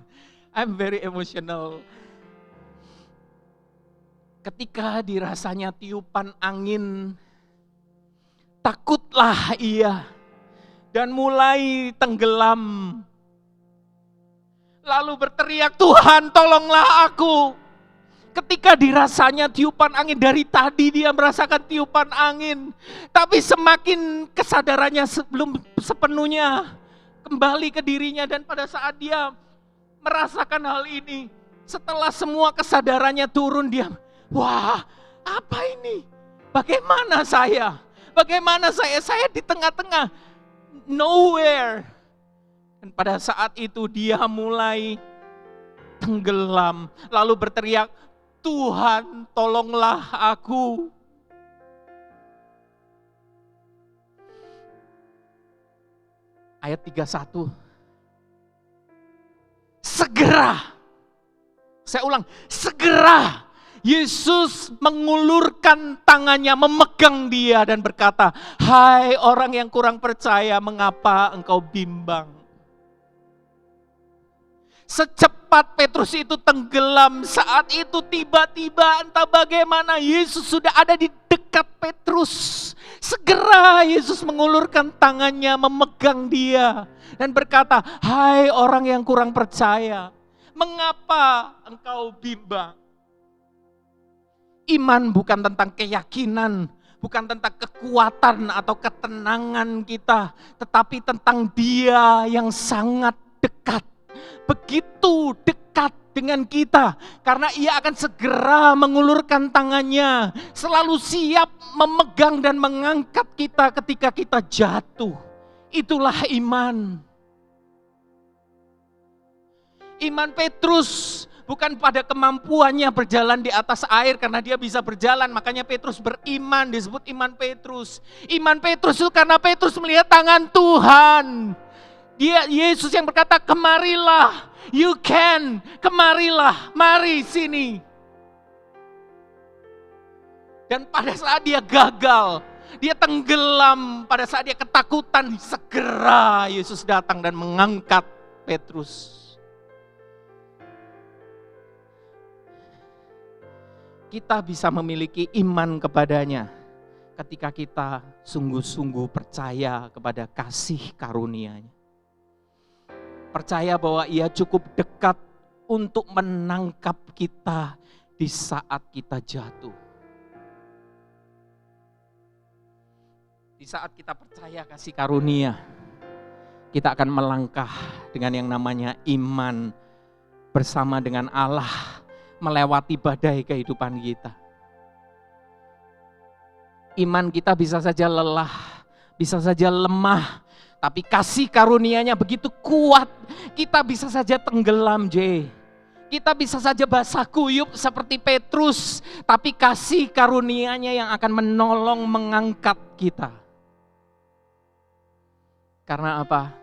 I'm very emotional. Ketika dirasanya tiupan angin, takutlah ia dan mulai tenggelam. Lalu berteriak, "Tuhan, tolonglah aku." Ketika dirasanya tiupan angin, dari tadi dia merasakan tiupan angin, tapi semakin kesadarannya belum sepenuhnya kembali ke dirinya. Dan pada saat dia merasakan hal ini, setelah semua kesadarannya turun, dia, wah, apa ini? Bagaimana saya? Bagaimana saya? Saya di tengah-tengah nowhere. Dan pada saat itu dia mulai tenggelam, lalu berteriak, "Tuhan, tolonglah aku." Ayat 31. Segera, saya ulang, segera Yesus mengulurkan tangannya, memegang dia dan berkata, "Hai orang yang kurang percaya, mengapa engkau bimbang?" Secepat Petrus itu tenggelam, saat itu tiba-tiba entah bagaimana Yesus sudah ada di dekat Petrus. Segera Yesus mengulurkan tangannya, memegang dia dan berkata, "Hai orang yang kurang percaya, mengapa engkau bimbang?" Iman bukan tentang keyakinan, bukan tentang kekuatan atau ketenangan kita, tetapi tentang Dia yang sangat dekat. Begitu dekat dengan kita, karena ia akan segera mengulurkan tangannya, selalu siap memegang dan mengangkat kita ketika kita jatuh. Itulah iman. Iman Petrus bukan pada kemampuannya berjalan di atas air, karena dia bisa berjalan, makanya Petrus beriman, disebut iman Petrus. Iman Petrus itu karena Petrus melihat tangan Tuhan. Dia Yesus yang berkata, kemarilah, you can, kemarilah, mari sini. Dan pada saat dia gagal, dia tenggelam, pada saat dia ketakutan, segera Yesus datang dan mengangkat Petrus. Kita bisa memiliki iman kepadanya ketika kita sungguh-sungguh percaya kepada kasih karunia-Nya. Percaya bahwa Ia cukup dekat untuk menangkap kita di saat kita jatuh. Di saat kita percaya kasih karunia, kita akan melangkah dengan yang namanya iman bersama dengan Allah, melewati badai kehidupan kita. Iman kita bisa saja lelah, bisa saja lemah, tapi kasih karunia-Nya begitu kuat, kita bisa saja tenggelam, kita bisa saja basah kuyup seperti Petrus, tapi kasih karunia-Nya yang akan menolong mengangkat kita. Karena apa?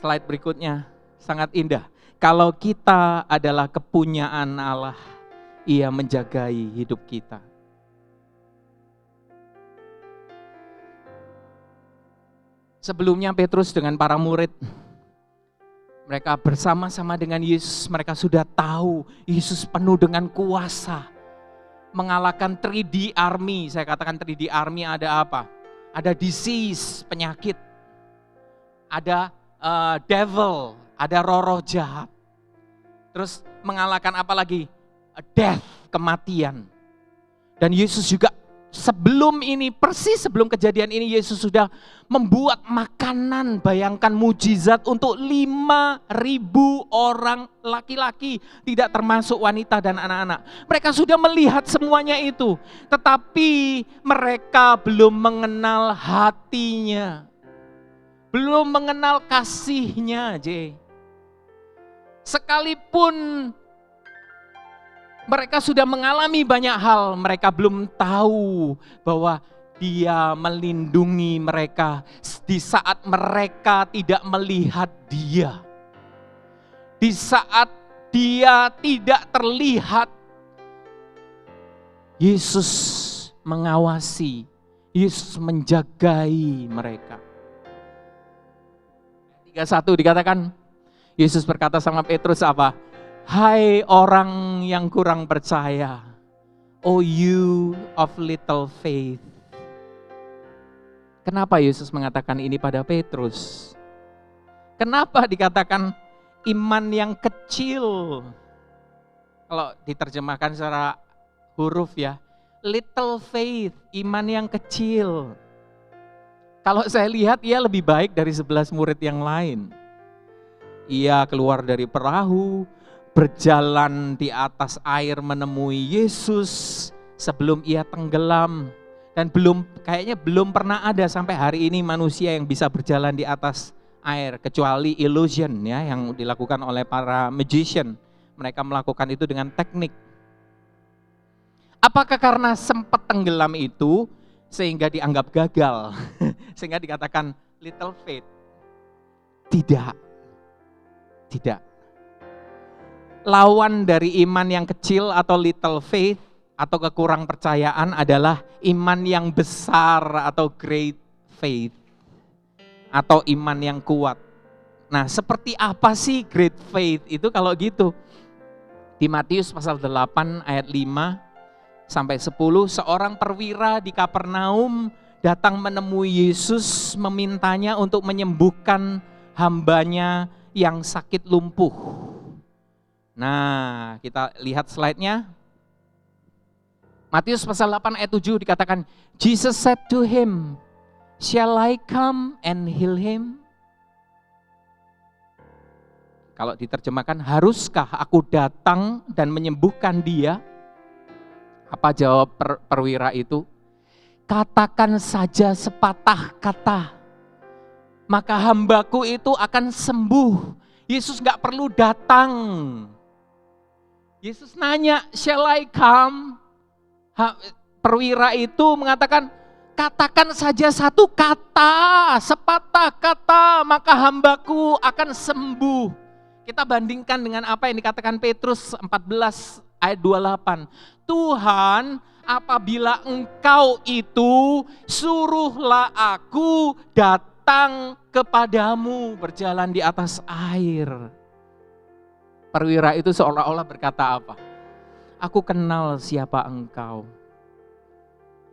Slide berikutnya sangat indah. Kalau kita adalah kepunyaan Allah, Ia menjagai hidup kita. Sebelumnya Petrus dengan para murid, mereka bersama-sama dengan Yesus, mereka sudah tahu Yesus penuh dengan kuasa, mengalahkan 3D army. Saya katakan 3D army ada apa? Ada disease, penyakit, ada devil, ada roh-roh jahat. Terus mengalahkan apa lagi? Death, kematian. Dan Yesus juga sebelum ini, persis sebelum kejadian ini, Yesus sudah membuat makanan, bayangkan mujizat untuk 5.000 orang laki-laki, tidak termasuk wanita dan anak-anak. Mereka sudah melihat semuanya itu, tetapi mereka belum mengenal hatinya, belum mengenal kasih-Nya, Sekalipun mereka sudah mengalami banyak hal, mereka belum tahu bahwa Dia melindungi mereka di saat mereka tidak melihat Dia. Di saat Dia tidak terlihat, Yesus mengawasi, Yesus menjagai mereka. 31 dikatakan, Yesus berkata sama Petrus apa? Hai orang yang kurang percaya, oh you of little faith. Kenapa Yesus mengatakan ini pada Petrus? Kenapa dikatakan iman yang kecil? Kalau diterjemahkan secara huruf ya, little faith, iman yang kecil. Kalau saya lihat ia lebih baik dari 11 murid yang lain. Ia keluar dari perahu, berjalan di atas air menemui Yesus sebelum ia tenggelam. Dan kayaknya belum pernah ada sampai hari ini manusia yang bisa berjalan di atas air, kecuali illusion ya, yang dilakukan oleh para magician. Mereka melakukan itu dengan teknik. Apakah karena sempat tenggelam itu sehingga dianggap gagal? Sehingga dikatakan little faith? Tidak. Lawan dari iman yang kecil atau little faith atau kekurang percayaan adalah iman yang besar atau great faith atau iman yang kuat. Nah, seperti apa sih great faith itu kalau gitu? Di Matius pasal 8 ayat 5 sampai 10, seorang perwira di Kapernaum datang menemui Yesus memintanya untuk menyembuhkan hambanya yang sakit lumpuh. Nah, kita lihat slide-nya. Matius pasal 8 ayat 7 dikatakan, Jesus said to him, shall I come and heal him? Kalau diterjemahkan, haruskah aku datang dan menyembuhkan dia? Apa jawab perwira itu? Katakan saja sepatah kata, maka hambaku itu akan sembuh. Yesus gak perlu datang. Yesus nanya, shall I come? Perwira itu mengatakan, katakan saja satu kata, sepatah kata, maka hambaku akan sembuh. Kita bandingkan dengan apa yang dikatakan Petrus 14 ayat 28. Tuhan, apabila engkau itu, suruhlah aku datang kepadamu berjalan di atas air. Perwira itu seolah-olah berkata apa? Aku kenal siapa engkau.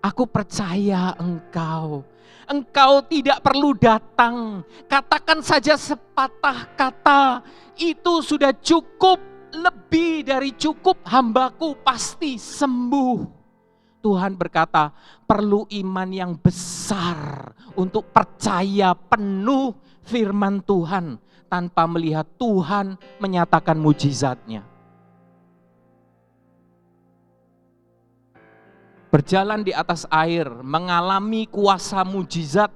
Aku percaya engkau. Engkau tidak perlu datang. Katakan saja sepatah kata. Itu sudah cukup. Lebih dari cukup, hambaku pasti sembuh. Tuhan berkata, perlu iman yang besar untuk percaya penuh firman Tuhan tanpa melihat Tuhan menyatakan mujizatnya. Berjalan di atas air, mengalami kuasa mujizat,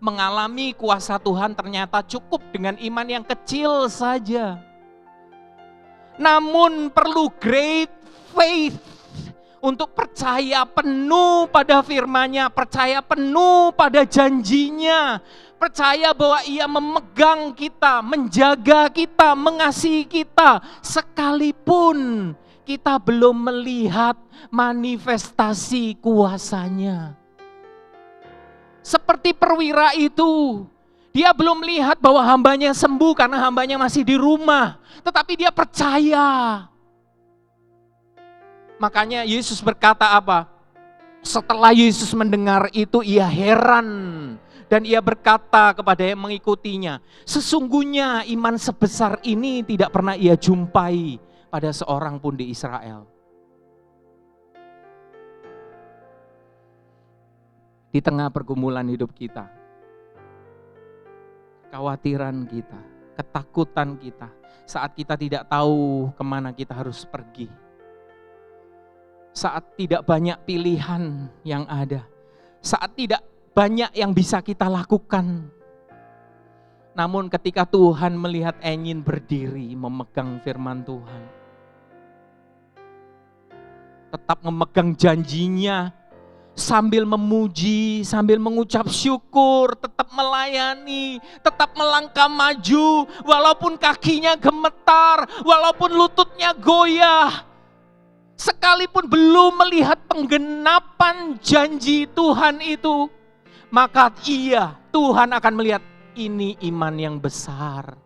mengalami kuasa Tuhan ternyata cukup dengan iman yang kecil saja. Namun perlu great faith untuk percaya penuh pada firman-Nya, percaya penuh pada janjinya, percaya bahwa Ia memegang kita, menjaga kita, mengasihi kita, sekalipun kita belum melihat manifestasi kuasa-Nya. Seperti perwira itu, dia belum melihat bahwa hambanya sembuh karena hambanya masih di rumah. Tetapi dia percaya. Makanya Yesus berkata apa? Setelah Yesus mendengar itu ia heran. Dan ia berkata kepada yang mengikutinya, sesungguhnya iman sebesar ini tidak pernah ia jumpai pada seorang pun di Israel. Di tengah pergumulan hidup kita, kekhawatiran kita, ketakutan kita, saat kita tidak tahu kemana kita harus pergi, saat tidak banyak pilihan yang ada, saat tidak banyak yang bisa kita lakukan. Namun ketika Tuhan melihat Enyin berdiri memegang firman Tuhan, tetap memegang janjinya, sambil memuji, sambil mengucap syukur, tetap melayani, tetap melangkah maju, walaupun kakinya gemetar, walaupun lututnya goyah, sekalipun belum melihat penggenapan janji Tuhan itu, maka Tuhan akan melihat ini iman yang besar.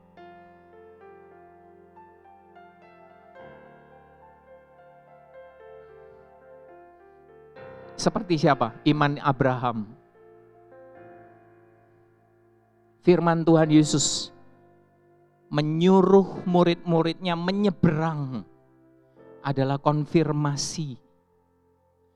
Seperti siapa? Iman Abraham. Firman Tuhan Yesus menyuruh murid-muridnya menyeberang adalah konfirmasi.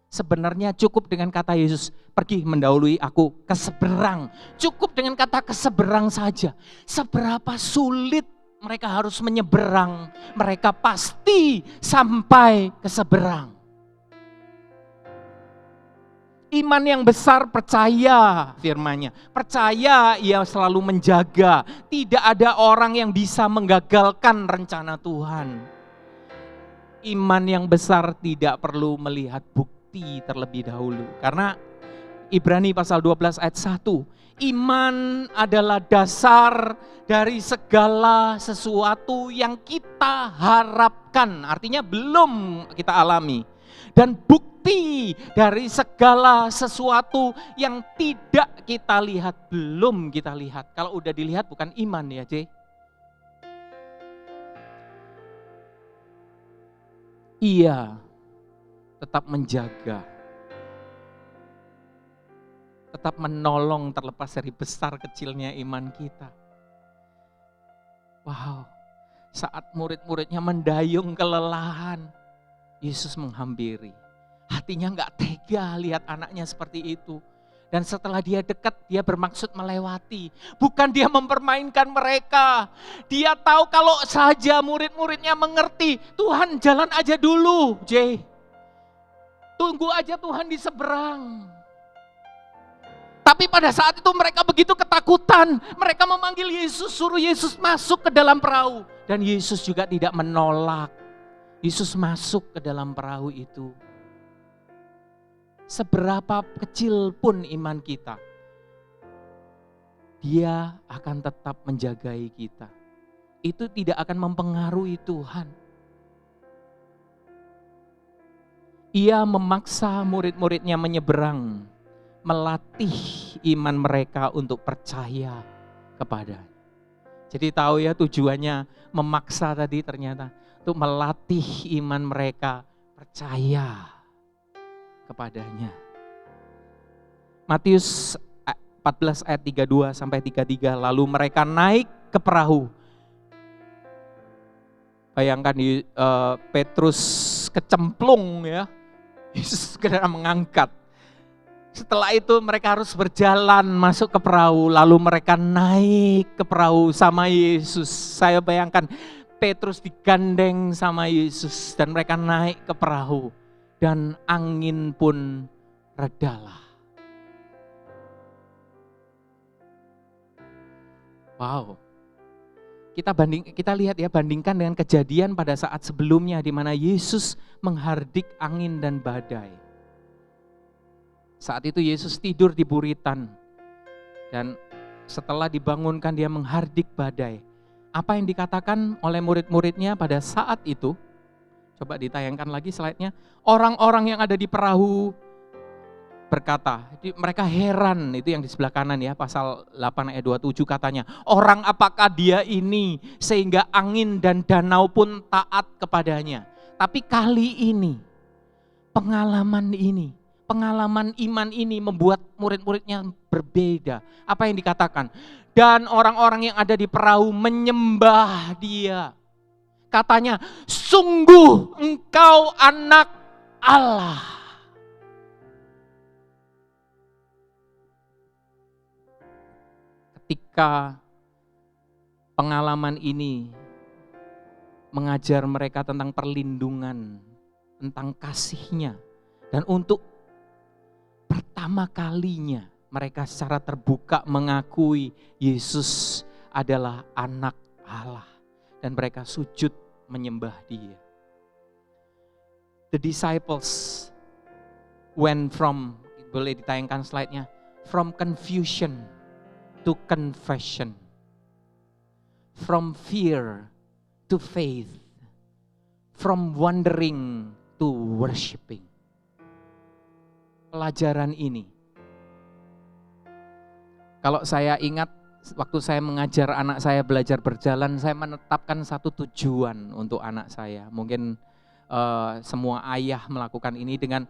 Sebenarnya cukup dengan kata Yesus, pergi mendahului aku ke seberang. Cukup dengan kata ke seberang saja. Seberapa sulit mereka harus menyeberang, mereka pasti sampai ke seberang. Iman yang besar percaya firman-Nya. Percaya ia selalu menjaga. Tidak ada orang yang bisa menggagalkan rencana Tuhan. Iman yang besar tidak perlu melihat bukti terlebih dahulu. Karena Ibrani pasal 12 ayat 1. Iman adalah dasar dari segala sesuatu yang kita harapkan. Artinya belum kita alami. Dan bukti dari segala sesuatu yang tidak kita lihat, belum kita lihat. Kalau udah dilihat bukan iman ya, J. Ia tetap menjaga, tetap menolong terlepas dari besar kecilnya iman kita. Wow, saat murid-muridnya mendayung kelelahan, Yesus menghampiri. Hatinya gak tega lihat anaknya seperti itu. Dan setelah dia dekat, dia bermaksud melewati. Bukan dia mempermainkan mereka. Dia tahu kalau saja murid-muridnya mengerti, Tuhan jalan aja dulu, J. Tunggu aja Tuhan di seberang. Tapi pada saat itu mereka begitu ketakutan. Mereka memanggil Yesus, suruh Yesus masuk ke dalam perahu. Dan Yesus juga tidak menolak. Yesus masuk ke dalam perahu itu. Seberapa kecil pun iman kita, Dia akan tetap menjagai kita. Itu tidak akan mempengaruhi Tuhan. Ia memaksa murid-muridnya menyeberang, melatih iman mereka untuk percaya kepada. Jadi tahu ya tujuannya memaksa tadi ternyata untuk melatih iman mereka percaya kepadanya. Matius 14 ayat 32 sampai 33, lalu mereka naik ke perahu. Bayangkan Petrus kecemplung ya, Yesus segera mengangkat. Setelah itu mereka harus berjalan masuk ke perahu, lalu mereka naik ke perahu sama Yesus. Saya bayangkan Petrus digandeng sama Yesus dan mereka naik ke perahu. Dan angin pun redalah. Wow. Kita lihat ya, bandingkan dengan kejadian pada saat sebelumnya di mana Yesus menghardik angin dan badai. Saat itu Yesus tidur di buritan dan setelah dibangunkan dia menghardik badai. Apa yang dikatakan oleh murid-muridnya pada saat itu? Coba ditayangkan lagi slide-nya. Orang-orang yang ada di perahu berkata, mereka heran, itu yang di sebelah kanan ya, pasal 8 ayat 27 katanya, orang apakah dia ini sehingga angin dan danau pun taat kepadanya. Tapi kali ini, pengalaman iman ini membuat murid-muridnya berbeda. Apa yang dikatakan? Dan orang-orang yang ada di perahu menyembah dia. Katanya, sungguh engkau anak Allah. Ketika pengalaman ini mengajar mereka tentang perlindungan, tentang kasih-Nya. Dan untuk pertama kalinya mereka secara terbuka mengakui Yesus adalah anak Allah. Dan mereka sujud menyembah Dia. The disciples went from, boleh ditayangkan slide-nya, from confusion to confession, from fear to faith, from wondering to worshiping. Pelajaran ini, kalau saya ingat waktu saya mengajar anak saya belajar berjalan, saya menetapkan satu tujuan untuk anak saya. Mungkin semua ayah melakukan ini dengan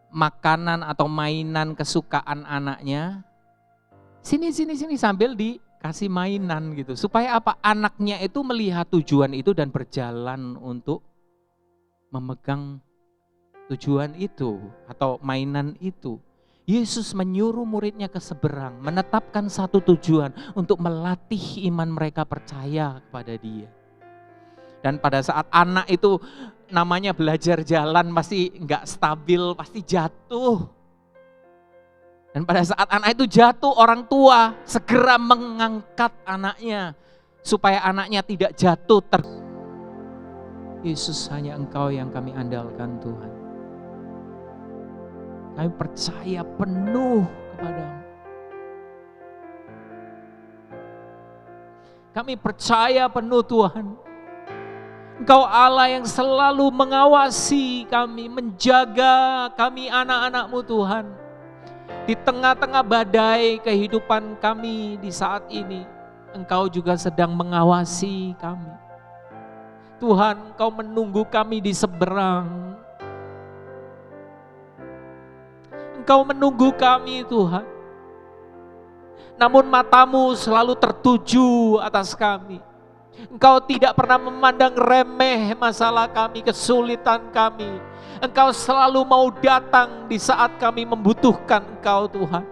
makanan atau mainan kesukaan anaknya. Sini sambil dikasih mainan gitu. Supaya apa? Anaknya itu melihat tujuan itu dan berjalan untuk memegang tujuan itu atau mainan itu. Yesus menyuruh muridnya ke seberang, menetapkan satu tujuan untuk melatih iman mereka percaya kepada Dia. Dan pada saat anak itu namanya belajar jalan pasti enggak stabil, pasti jatuh. Dan pada saat anak itu jatuh, orang tua segera mengangkat anaknya supaya anaknya tidak jatuh. Yesus, hanya Engkau yang kami andalkan Tuhan. Kami percaya penuh kepadamu. Kami percaya penuh Tuhan. Engkau Allah yang selalu mengawasi kami, menjaga kami anak-anak-Mu Tuhan. Di tengah-tengah badai kehidupan kami di saat ini, Engkau juga sedang mengawasi kami. Tuhan, Engkau menunggu kami di seberang. Engkau menunggu kami Tuhan. Namun matamu selalu tertuju atas kami. Engkau tidak pernah memandang remeh masalah kami, kesulitan kami. Engkau selalu mau datang di saat kami membutuhkan Engkau Tuhan.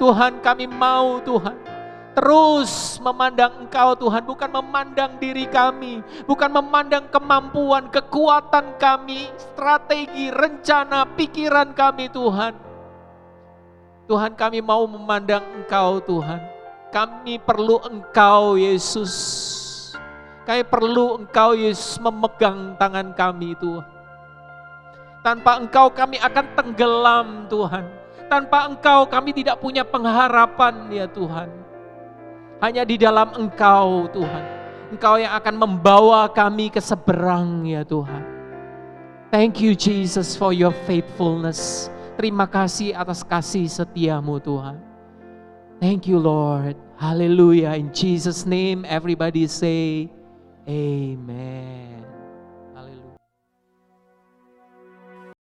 Tuhan, kami mau Tuhan terus memandang Engkau Tuhan, bukan memandang diri kami, bukan memandang kemampuan, kekuatan kami, strategi, rencana, pikiran kami Tuhan. Tuhan, kami mau memandang Engkau Tuhan. Kami perlu Engkau Yesus. Kami perlu Engkau Yesus memegang tangan kami Tuhan. Tanpa Engkau kami akan tenggelam Tuhan. Tanpa Engkau kami tidak punya pengharapan ya Tuhan. Hanya di dalam Engkau Tuhan. Engkau yang akan membawa kami ke seberang ya Tuhan. Thank you Jesus for your faithfulness. Terima kasih atas kasih setiamu Tuhan. Thank you Lord. Hallelujah. In Jesus name everybody say Amen.